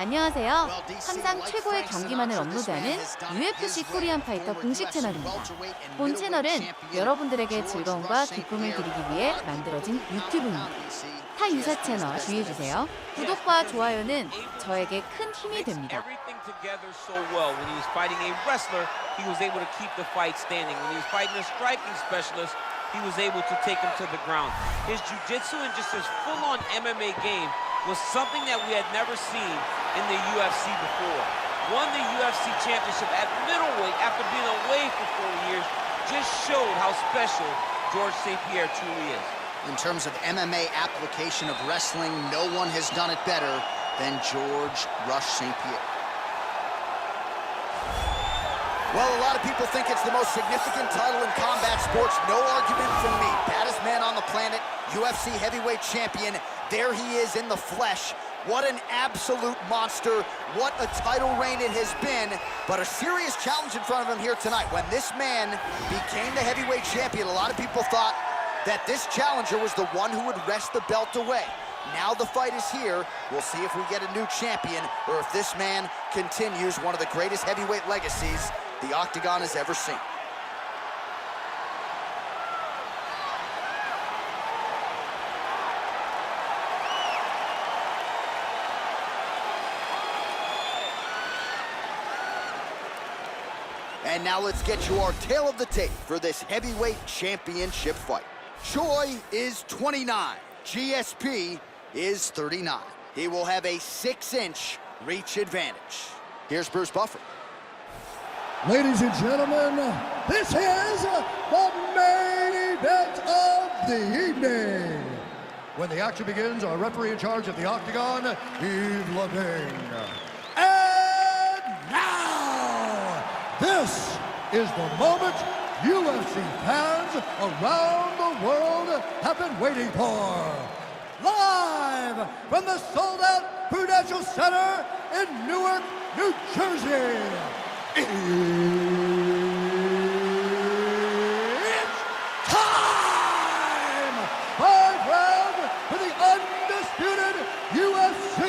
안녕하세요. 항상 최고의 경기만을 업로드하는 UFC 코리안파이터 공식 채널입니다. 본 채널은 여러분들에게 즐거움과 기쁨을 드리기 위해 만들어진 유튜브입니다. 타 유사 채널 주의해주세요. 구독과 좋아요는 저에게 큰 힘이 됩니다. He was able to take him to the ground. His jiu-jitsu and just his full-on MMA game was something that we had never seen in the UFC before. Won the UFC championship at middleweight after being away for 4 years. Just showed how special George St. Pierre truly is. In terms of MMA application of wrestling, no one has done it better than George Rush St. Pierre. Well, a lot of people think it's the most significant title in combat sports. No argument from me. Baddest man on the planet, UFC heavyweight champion. There he is in the flesh. What an absolute monster. What a title reign it has been. But a serious challenge in front of him here tonight. When this man became the heavyweight champion, a lot of people thought that this challenger was the one who would wrest the belt away. Now the fight is here. We'll see if we get a new champion or if this man continues one of the greatest heavyweight legacies the Octagon has ever seen. And now let's get you our tale of the tape for this heavyweight championship fight. Choi is 29. GSP is 39. He will have a 6-inch reach advantage. Here's Bruce Buffer. Ladies and gentlemen, this is the main event of the evening. When the action begins, our referee in charge of the Octagon, Yves Levine. And now, this is the moment UFC fans around the world have been waiting for. Live from the sold-out Prudential Center in Newark, New Jersey. It's time! 5 rounds for the undisputed UFC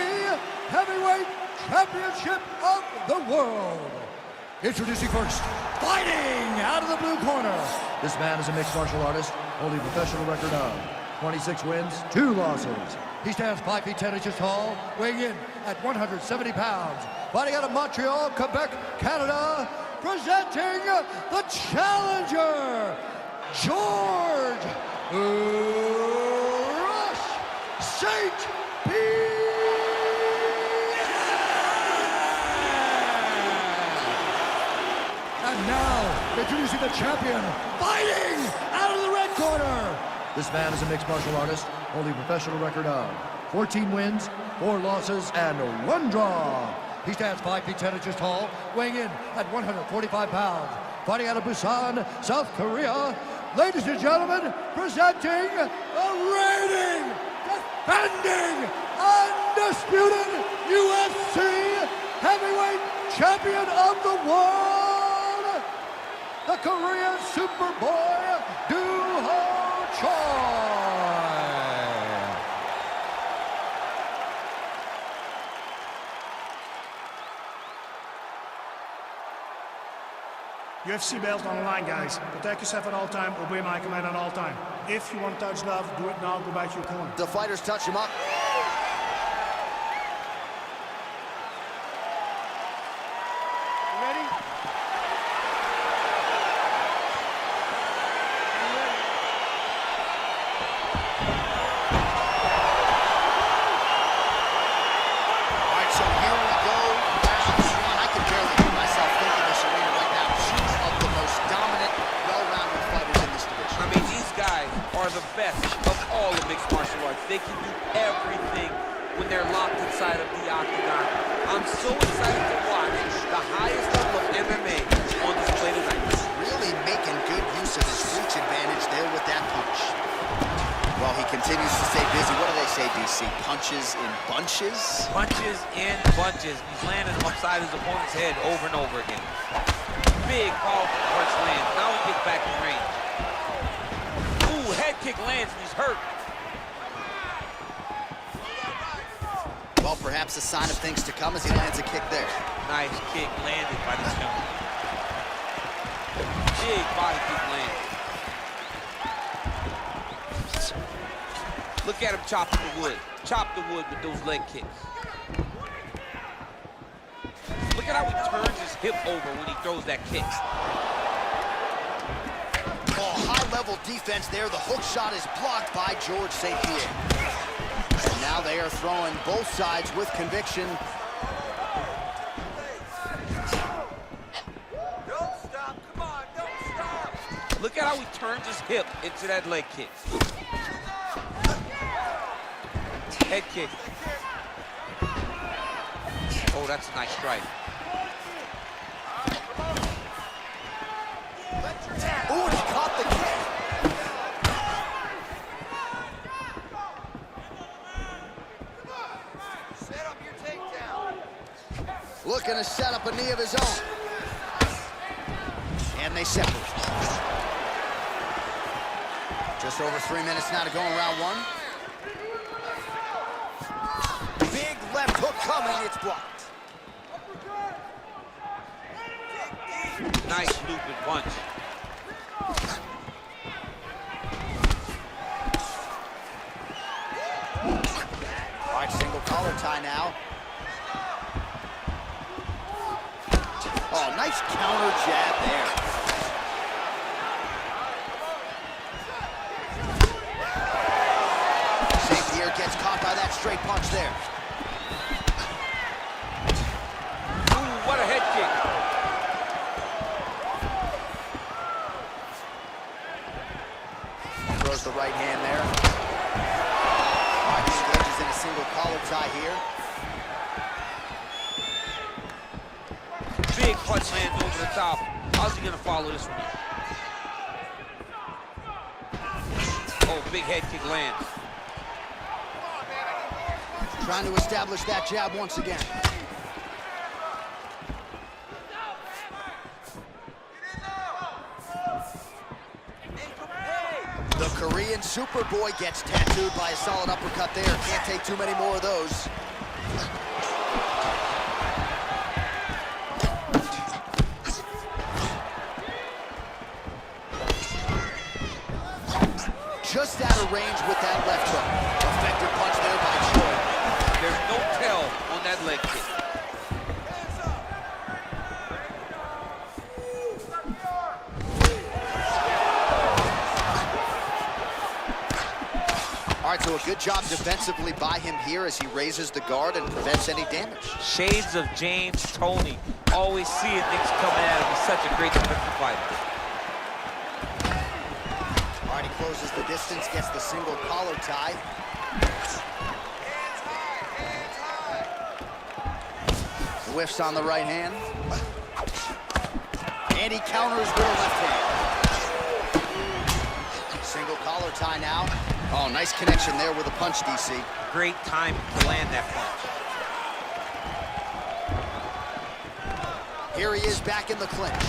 Heavyweight Championship of the world. Introducing first, fighting out of the blue corner. This man is a mixed martial artist, holding a professional record of 26 wins, 2 losses. He stands 5 feet 10 inches tall, weighing in at 170 pounds. Fighting out of Montreal, Quebec, Canada, presenting the challenger, George Rush St. Pierre. And now, introducing the champion, fighting out of the red corner. This man is a mixed martial artist, holding a professional record of 14 wins, 4 losses, and 1 draw. He stands 5 feet 10 inches tall, weighing in at 145 pounds. Fighting out of Busan, South Korea. Ladies and gentlemen, presenting the reigning, defending, undisputed UFC heavyweight champion of the world, the Korean Superboy, Doo-Ho Choi. UFC belt on the line, guys. Protect yourself at all time, obey my command at all time. If you want to touch love, do it now, go back to your corner. The fighters touch him up. Ready? All right, so here we go. Round 1. I can barely hear myself thinking this arena right now. 2 of the most dominant, well-rounded fighters in this division. I mean, these guys are the best of all the mixed martial arts. They can do everything when they're locked inside of the octagon. I'm so excited to watch the highest level of MMA on display tonight. Really making good use of his reach advantage there with that punch. Well, he continues to stay busy. What do they say, DC? Punches in bunches? Punches in bunches. He's landing upside his opponent's head over and over again. Big, powerful punch lands. Now he gets back in range. Ooh, head kick lands and he's hurt. Well, well, perhaps a sign of things to come as he lands a kick there. Nice kick landed by this young man. Big body kick landed. Look at him chopping the wood. Chop the wood with those leg kicks. Look at how he turns his hip over when he throws that kick. Oh, high-level defense there. The hook shot is blocked by George St. Pierre. And now they are throwing both sides with conviction. Don't stop, come on, don't stop. Look at how he turns his hip into that leg kick. Head kick. Oh, that's a nice strike. Ooh, he caught the kick. Set up your takedown. Looking to set up a knee of his own. And they separate. Just over 3 minutes now to go in round one. Big left hook coming, it's blocked. Nice looping punch. All right, single collar tie now. Oh, nice counter jab there. St. Pierre gets caught by that straight punch there. Ooh, what a head kick. Throws the right hand there. All right, he engages in a single collar tie here. Big punch lands over the top. How's he gonna follow this one? Oh, big head kick lands. Trying to establish that jab once again. The Korean Superboy gets tattooed by a solid uppercut there. Can't take too many more of those. Just out of range with that left hook. Effective punch there by Choi. There's no tell on that leg kick. All right, so a good job defensively by him here as he raises the guard and prevents any damage. Shades of James Toney. Always seeing things coming at him. He's such a great defensive fighter. All right, he closes the distance, gets the single collar tie. Whiffs on the right hand. And he counters with a left hand. Single collar tie now. Oh, nice connection there with a punch, DC. Great time to land that punch. Here he is back in the clinch.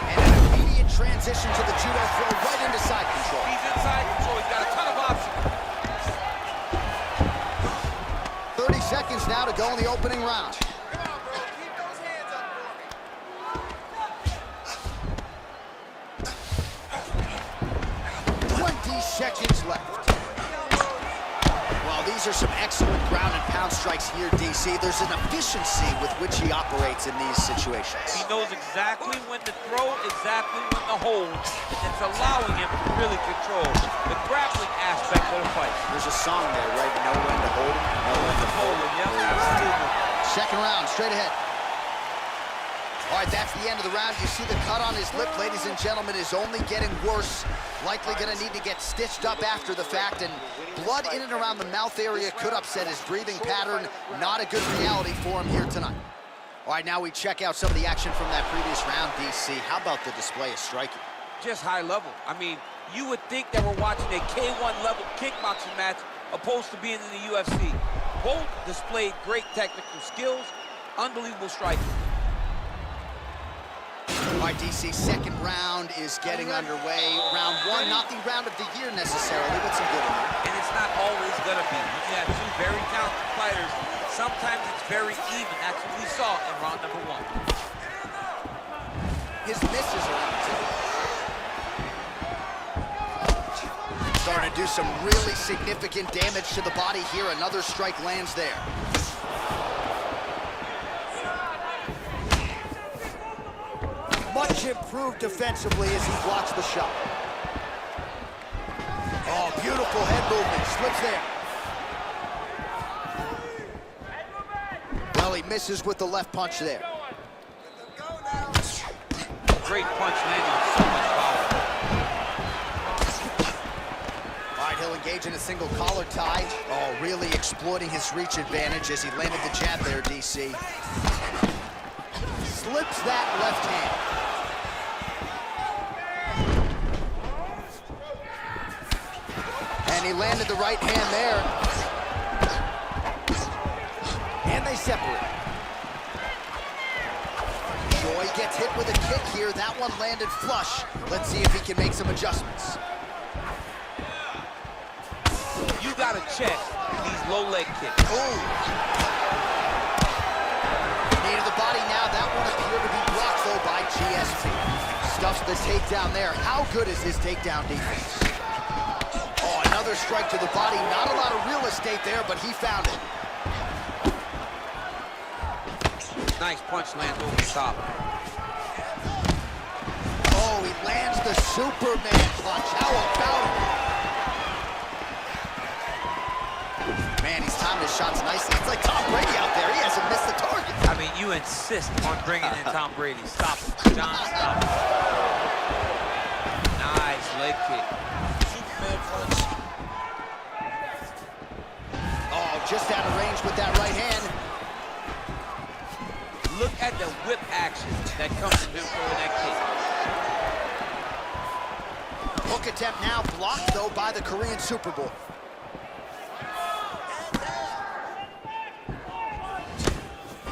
And an immediate transition to the judo throw right into side control. He's inside control. He's got a ton of options. 30 seconds now to go in the opening round. 20 seconds left. Well, these are some excellent ground and pound strikes here, DC. There's an efficiency with which he operates in these situations. He knows exactly when to throw, exactly when to hold, and it's allowing him to really control the grappling aspect of the fight. There's a song there, right? Know when to hold him, know when to hold him. Yep, absolutely. Second round, straight ahead. All right, that's the end of the round. You see the cut on his lip, ladies and gentlemen, is only getting worse. Likely going to need to get stitched up after the fact, and blood in and around the mouth area could upset his breathing pattern. Not a good reality for him here tonight. All right, now we check out some of the action from that previous round, DC. How about the display of striking? Just high level. I mean, you would think that we're watching a K1 level kickboxing match opposed to being in the UFC. Both displayed great technical skills, unbelievable striking. All right, DC, second round is getting underway. Round one, not the round of the year necessarily, but some good in there. And it's not always gonna be. When you have two very talented fighters, sometimes it's very even. That's what we saw in round number one. His misses are on the table. Starting to do some really significant damage to the body here. Another strike lands there. Much improved defensively as he blocks the shot. Oh, beautiful head movement. Slips there. Well, he misses with the left punch there. Great punch landing with so much power. All right, he'll engage in a single collar tie. Oh, really exploiting his reach advantage as he landed the jab there, DC. Slips that left hand. And he landed the right hand there. And they separate. Joy gets hit with a kick here. That one landed flush. Let's see if he can make some adjustments. You gotta check these low leg kicks. Ooh. Knee to the body now. That one appeared to be blocked, though, by GSP. Stuffs the takedown there. How good is his takedown defense? Oh, another strike to the body. Not a lot of real estate there, but he found it. Nice punch lands over the top. Oh, he lands the Superman punch. How about it? Man, he's timed his shots nicely. It's like Tom Brady out there. He hasn't missed the target. I mean, you insist on bringing in Tom Brady. Stop it, John, stop it. Nice leg kick. Superman punch. Oh, just out of range with that right hand. Look at the whip action that comes from him throwing that kick. Hook attempt now blocked, though, by the Korean Super Bowl.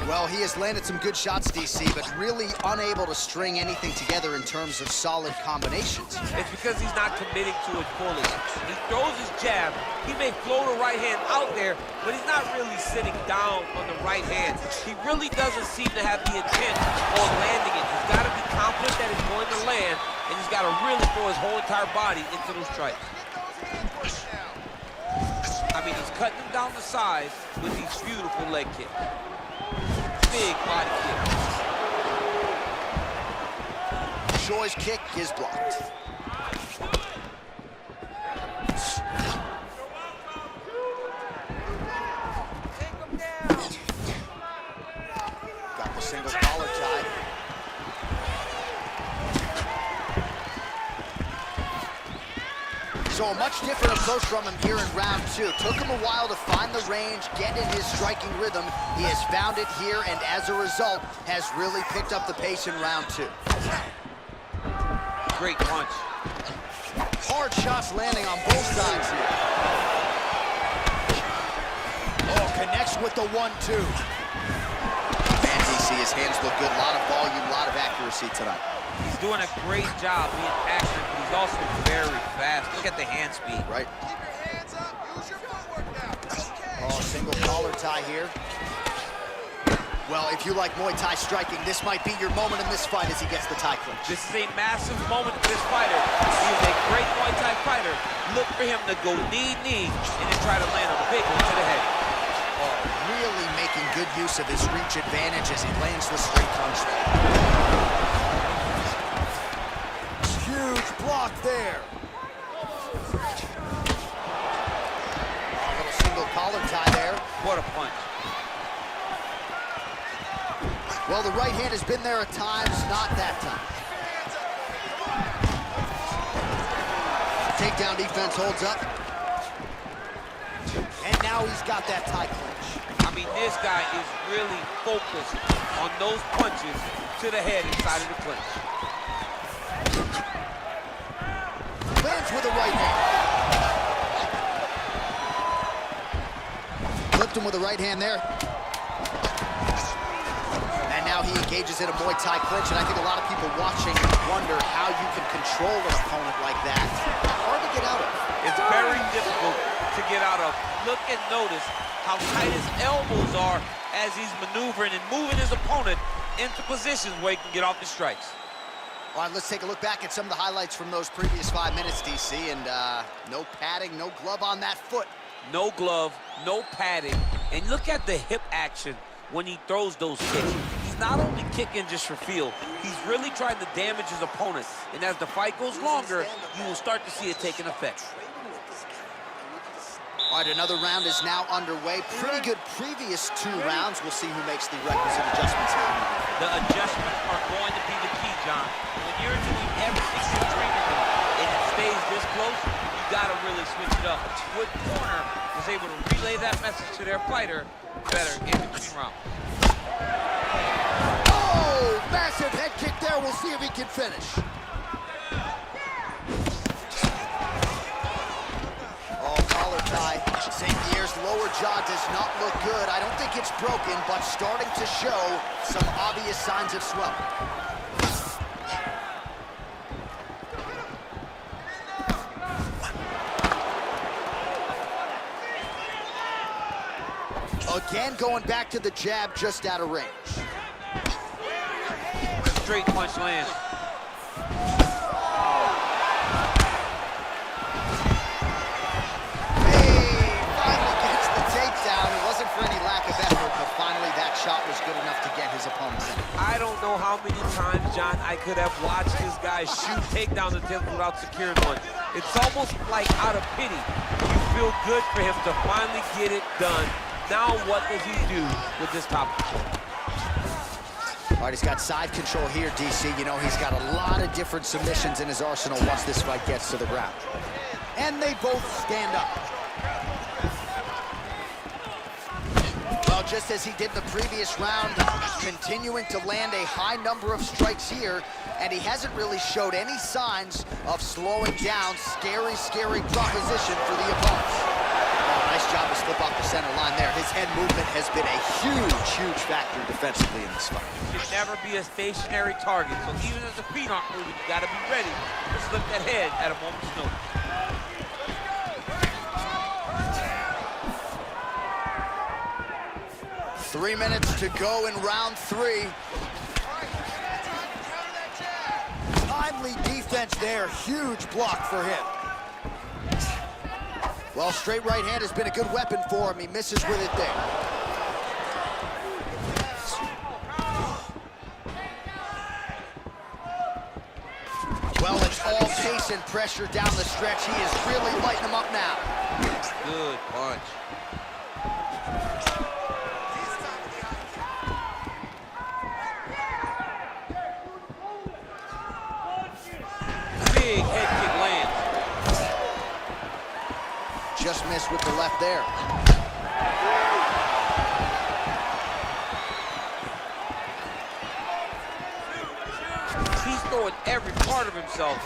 Well, he has landed some good shots, DC, but really unable to string anything together in terms of solid combinations. It's because he's not committing to it fully. He throws his jab. He may float a right hand out there, but he's not really sitting down on the right hand. He really doesn't seem to have the intent on landing it. He's got to be confident that it's going to land, and he's got to really throw his whole entire body into those strikes. I mean, he's cutting them down the sides with these beautiful leg kicks. Big body kick. Choi's kick is blocked. Got the single collar tie. So a much different approach from him here in round two. Took him a while to find the range, get in his striking rhythm. He has found it here, and as a result, has really picked up the pace in round two. Great punch. Hard shots landing on both sides here. Oh, connects with the 1-2. Man, DC, his hands look good. A lot of volume, a lot of accuracy tonight. He's doing a great job being accurate, but he's also very fast. Look at the hand speed. Right. Keep your hands up. Use your footwork now. Okay. Oh, single collar tie here. Well, if you like Muay Thai striking, this might be your moment in this fight as he gets the tie clinch. This is a massive moment for this fighter. He is a great Muay Thai fighter. Look for him to go knee, and then try to land a big one to the head. Oh, really making good use of his reach advantage as he lands the straight punch there. Huge block there. A little single collar tie there. What a punch. Well, the right hand has been there at times, not that time. Takedown defense holds up. And now he's got that tie clinch. I mean, this guy is really focused on those punches to the head inside of the clinch. Lands with the right hand. Flipped him with the right hand there. And now he he engages in a Muay Thai clinch, and I think a lot of people watching wonder how you can control an opponent like that. Hard to get out of. It's very difficult to get out of. Look and notice how tight his elbows are as he's maneuvering and moving his opponent into positions where he can get off the strikes. All right, let's take a look back at some of the highlights from those previous 5 minutes, DC, and no padding, no glove on that foot. No glove, no padding, and look at the hip action when he throws those kicks. He's not only kicking just for feel, he's really trying to damage his opponent. And as the fight goes longer, you will start to see it taking effect. All right, another round is now underway. Pretty good previous 2 rounds. We'll see who makes the requisite adjustments here. The adjustments are going to be the key, John. When you're doing everything you're training in and it stays this close, you gotta really switch it up. What corner was able to relay that message to their fighter better in between rounds. Oh, massive head kick there. We'll see if he can finish. Oh, collar tie. St. Pierre's lower jaw does not look good. I don't think it's broken, but starting to show some obvious signs of swelling. Again, going back to the jab just out of range. Straight punch lands. Was good enough to get his opponent's in. I don't know how many times, John, I could have watched this guy shoot takedown attempts without securing one. It's almost like out of pity. You feel good for him to finally get it done. Now what does he do with this top control? All right, he's got side control here, DC. You know, he's got a lot of different submissions in his arsenal once this fight gets to the ground. And they both stand up. Well, just as he did the previous round, continuing to land a high number of strikes here, and he hasn't really showed any signs of slowing down. Scary, scary proposition for the opponents. Oh, nice job to slip off the center line there. His head movement has been a huge, huge factor defensively in this fight. Should never be a stationary target, so even as the feet aren't moving, you gotta be ready to slip that head at a moment's notice. 3 minutes to go in round 3. Timely defense there, huge block for him. Well, straight right hand has been a good weapon for him. He misses with it there. Well, it's all pace and pressure down the stretch. He is really lighting him up now. Good punch. Big head kick lands. Just missed with the left there. He's throwing every part of himself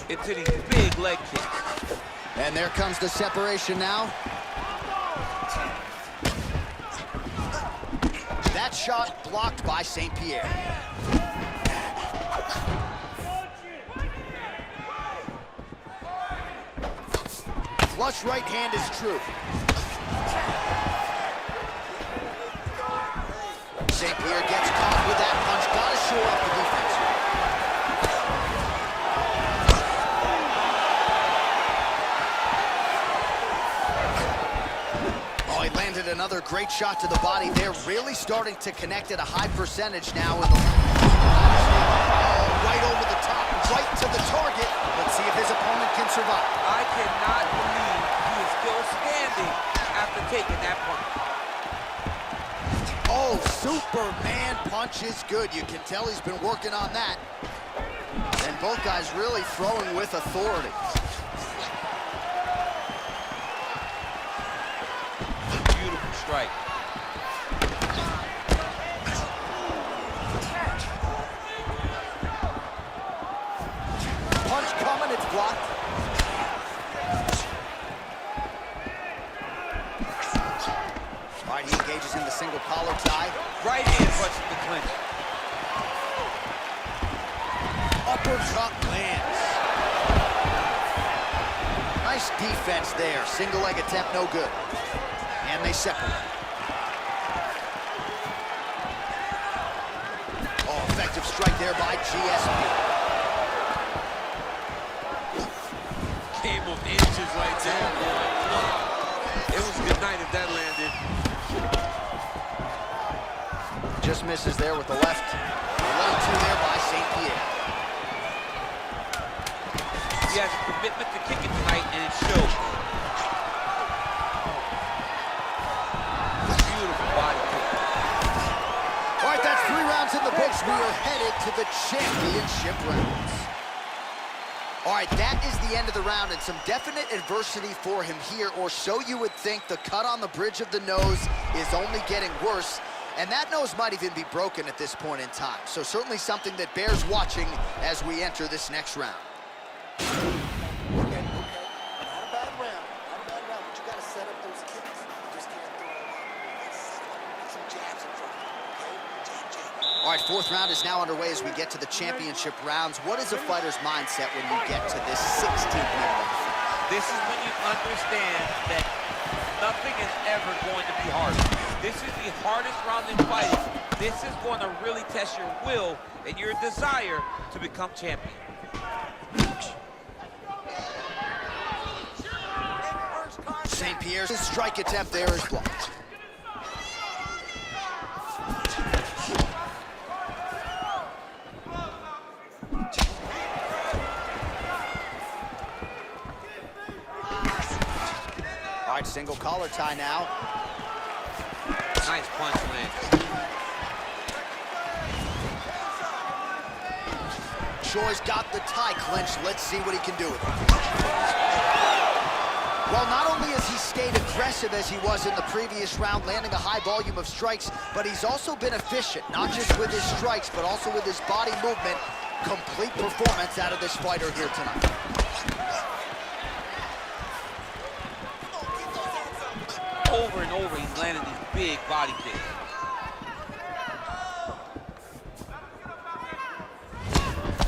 into these big leg kicks. And there comes the separation now. That shot blocked by St. Pierre. Flush right hand is true. St. Pierre gets caught with that punch. Gotta shore up the defense here. Oh, he landed another great shot to the body. They're really starting to connect at a high percentage now. In the right over the top, right to the target. Let's see if his opponent can survive. I cannot believe he is still standing after taking that punch. Oh, Superman punch is good. You can tell he's been working on that. And both guys really throwing with authority. Beautiful strike. Punch coming, it's blocked. All right, he engages in the single collar tie. Right hand punch in the clinch. defense there. Single leg attempt, no good. And they separate. Oh, effective strike there by GSP. Game of inches right there. It was a good night if that landed. Just misses there with the left. 1-2 there by Saint-Pierre. He has a commitment to kicking tonight, and it shows. Beautiful body kick. All right, that's 3 rounds in the books. We are headed to the championship rounds. All right, that is the end of the round, and some definite adversity for him here, or so you would think. The cut on the bridge of the nose is only getting worse, and that nose might even be broken at this point in time. So certainly something that bears watching as we enter this next round. Okay. Not a bad round. Not a bad round, but you got to set up those kicks. You just can't throw them up. Let's set them up. Get some jabs in front of them, okay? Jab, jab. All right, 4th round is now underway as we get to the championship rounds. What is a fighter's mindset when you get to this 16th minute? This is when you understand that nothing is ever going to be hard. This is the hardest round in fighting. This is going to really test your will and your desire to become champion. Saint-Pierre's strike attempt there is blocked. All right, single collar tie now. Nice punch lands. Choi's got the tie clinched. Let's see what he can do with it. Well, not only has he stayed aggressive as he was in the previous round, landing a high volume of strikes, but he's also been efficient, not just with his strikes, but also with his body movement. Complete performance out of this fighter here tonight. Over and over, he's landing these big body kicks.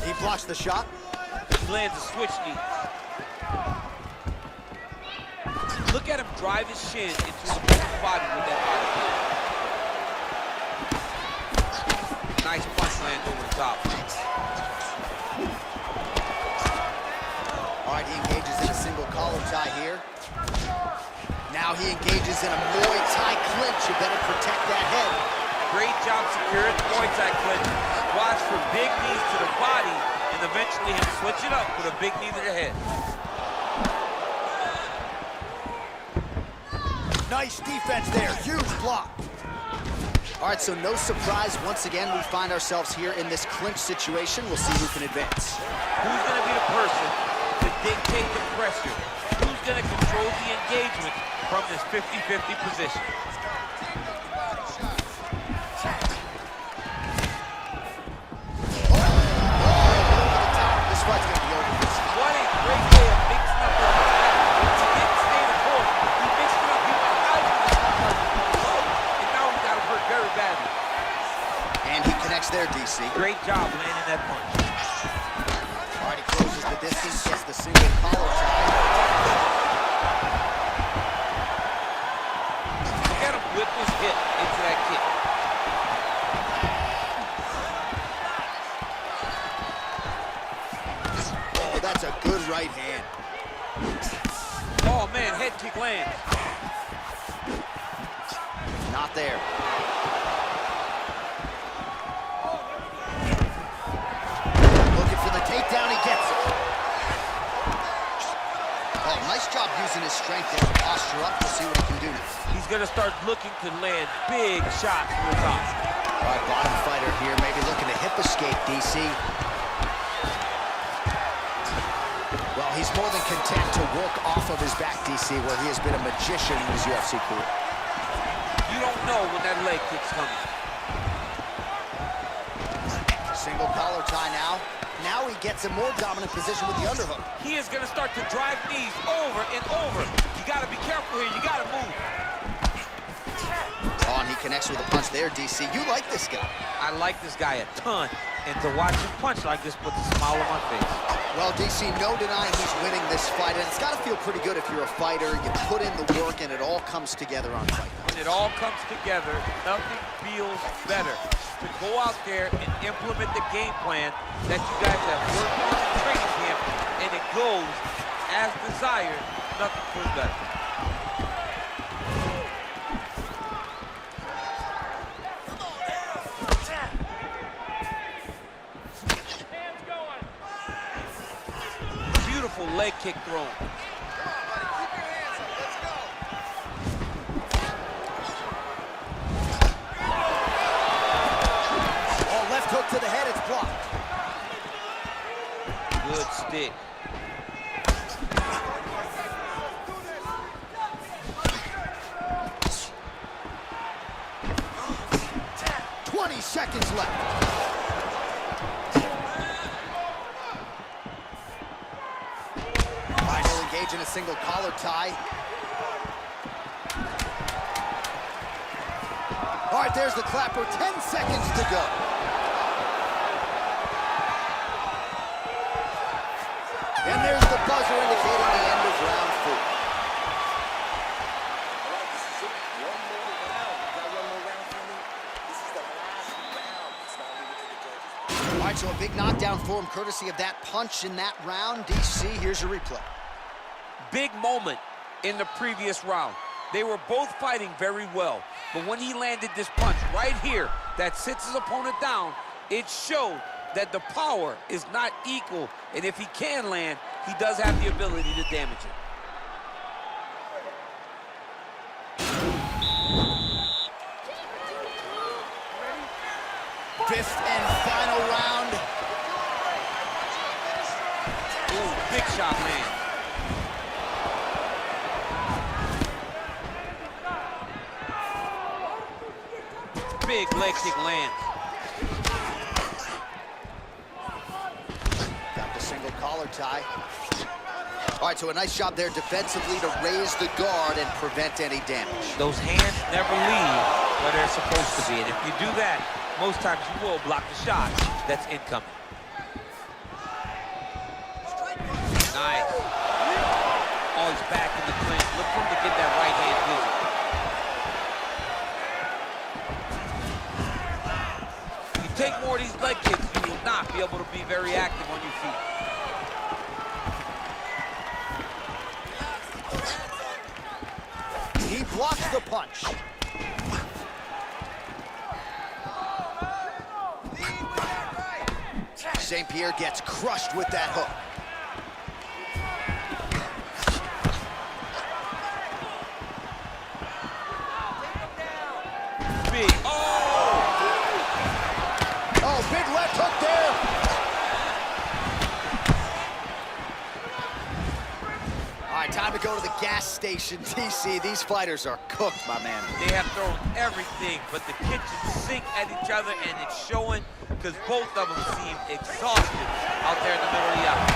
He blocks the shot. He lands a switch knee. Look at him drive his shin into his body with that body kick. Nice punch land over the top. All right, he engages in a single collar tie here. Now he engages in a Muay Thai clinch. You better protect that head. Great job securing the Muay Thai clinch. Watch for big knees to the body, and eventually him switch it up with a big knee to the head. Nice defense there, huge block. All right, so no surprise, once again, we find ourselves here in this clinch situation. We'll see who can advance. Who's gonna be the person to dictate the pressure? Who's gonna control the engagement from this 50-50 position? This fight's gonna be over. What a great way of mixing up the attack. He didn't stay the course. He mixed it up. He went high and now he got hurt very badly. And he connects there, DC. Great job landing that punch. All right, he closes the distance, gets the single collar tie. Look at him whip his hip into that kick. Oh, that's a good right hand. Oh man, head kick lands. Not there. Looking for the takedown, he gets it. Oh, nice job using his strength there to posture up. We'll see what he can do now. He's gonna start looking to land big shots from the top. All right, bottom fighter here, maybe looking to hip escape, DC. Well, he's more than content to work off of his back, DC, where he has been a magician in his UFC career. You don't know when that leg kick's coming. Single collar tie now. Now he gets a more dominant position with the underhook. He is gonna start to drive knees over and over. You gotta be careful here, you gotta move. Oh, and he connects with a punch there, DC. You like this guy. I like this guy a ton. And to watch him punch like this puts a smile on my face. Well, DC, no denying he's winning this fight, and it's got to feel pretty good if you're a fighter. You put in the work, and it all comes together on fight night. When it all comes together, nothing feels better to go out there and implement the game plan that you guys have worked on in training camp, and it goes as desired. Nothing feels better. Beautiful leg kick thrown. Come on, buddy. Keep your hands up. Let's go. Oh, left hook to the head, it's blocked. Good stick. Seconds left. All right, he'll engage in a single collar tie. All right, there's the clapper. 10 seconds to go. And there's the buzzer indicating the end of round 4. All right, so a big knockdown for him, courtesy of that punch in that round. DC, here's your replay. Big moment in the previous round. They were both fighting very well, but when he landed this punch right here that sits his opponent down, it showed that the power is not equal, and if he can land, he does have the ability to damage it. Fifth and final round. Ooh, big shot land. Big leg kick lands. Got the single collar tie. All right, so a nice job there defensively to raise the guard and prevent any damage. Those hands never leave where they're supposed to be, and if you do that, most times you will block the shot that's incoming. Nice. Oh, he's back in the clinch. Look for him to get that right hand busy. You take more of these leg kicks, you will not be able to be very active on your feet. He blocks the punch. St. Pierre gets crushed with that hook. Big. Oh! Oh, big left hook there. All right, time to go to the gas station, TC. These fighters are cooked, my man. They have thrown everything but the kitchen sink at each other, and it's showing because both of them seem exhausted out there in the middle of the aisle.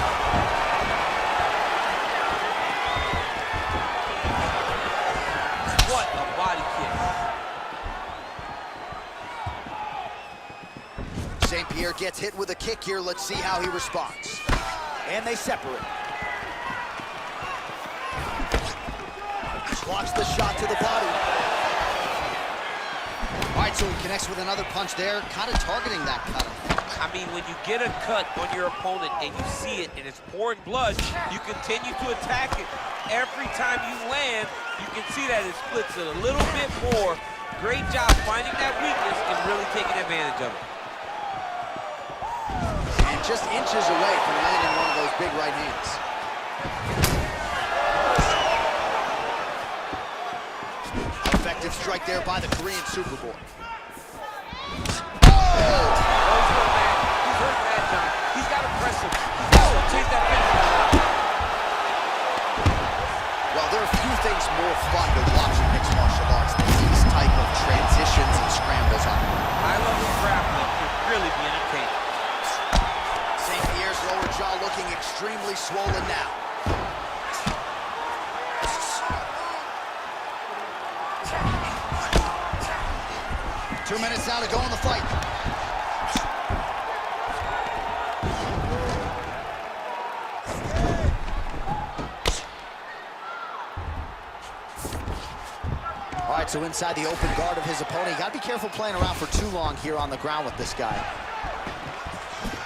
What a body kick. St. Pierre gets hit with a kick here. Let's see how he responds. And they separate. Blocks the shot to the body. All right, so he connects with another punch there, kind of targeting that cut. I mean, when you get a cut on your opponent and you see it and it's pouring blood, you continue to attack it. Every time you land, you can see that it splits it a little bit more. Great job finding that weakness and really taking advantage of it. And just inches away from landing one of those big right hands. Effective strike there by the Korean Superboy. He's got to press him. Chase that finish. Well, there are few things more fun to watch in mixed martial arts than these type of transitions and scrambles on. High-level grappling can really be entertaining. St. Pierre's lower jaw looking extremely swollen now. Two minutes now to go in the fight. right, so inside the open guard of his opponent. You got to be careful playing around for too long here on the ground with this guy.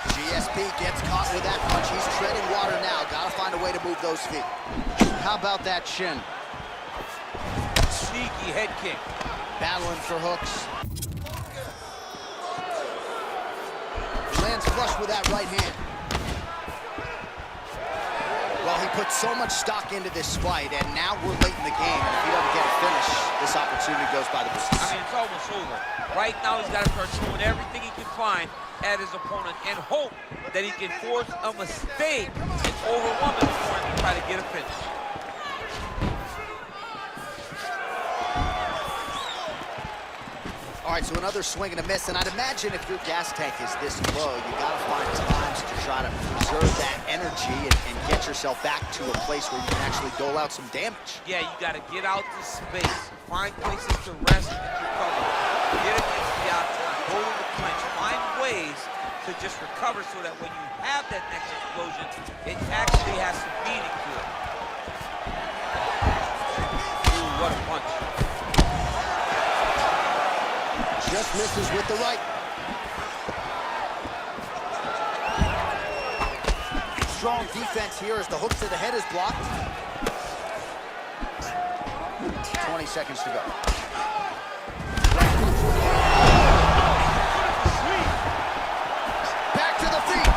GSP gets caught with that punch. He's treading water now. Got to find a way to move those feet. How about that shin? Sneaky head kick. Battling for hooks. Lands flush with that right hand. Well, he put so much stock into this fight, and now we're late in the game. And if he doesn't get a finish, this opportunity goes by the business. I mean, it's almost over. Right now, he's got to start throwing everything he can find at his opponent and hope that he can force a mistake and overwhelm him before he can try to get a finish. All right, so another swing and a miss, and I'd imagine if your gas tank is this low, you got to find times to try to preserve that energy and get yourself back to a place where you can actually dole out some damage. Yeah, you got to get out to space, find places to rest and recover, get against the outside, go to the clinch, find ways to just recover so that when you have that next explosion, it actually has some meaning to it. Ooh, what a punch. Just misses with the right. Strong defense here as the hook to the head is blocked. 20 seconds to go. Back to the feet.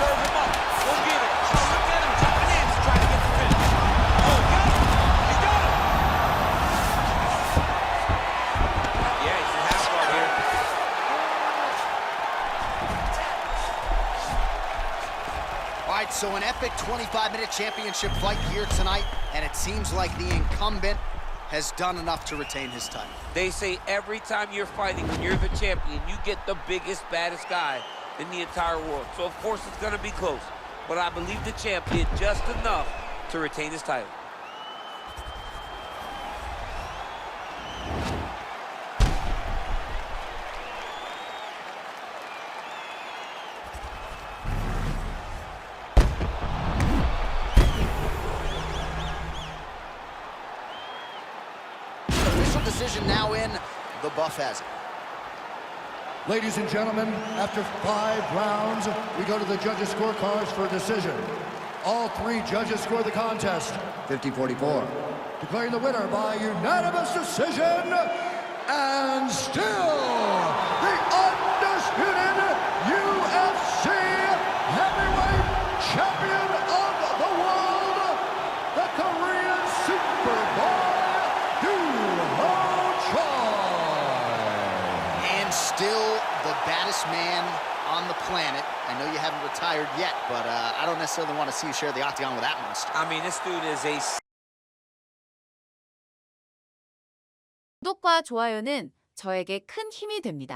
Serve him up. Go get him. Look at him jumping in to try to get the finish. Oh, got him. He got him. Yeah, he's in half guard here. All right, so an epic 25-minute championship fight here tonight, and it seems like the incumbent has done enough to retain his title. They say every time you're fighting, when you're the champion, you get the biggest, baddest guy in the entire world. So, of course, it's going to be close. But I believe the champion just enough to retain his title. Official decision now in. The buff has it. Ladies and gentlemen, after 5 rounds, we go to the judges' scorecards for a decision. All 3 judges score the contest 50-44. Declaring the winner by unanimous decision, and still the undisputed UFC heavyweight champion of the world, the Korean Superboy, Still the baddest man on the planet. I know you haven't retired yet, but I don't necessarily want to see you share the octagon with that monster. I mean, this dude is a... 구독과 좋아요는 저에게 큰 힘이 됩니다.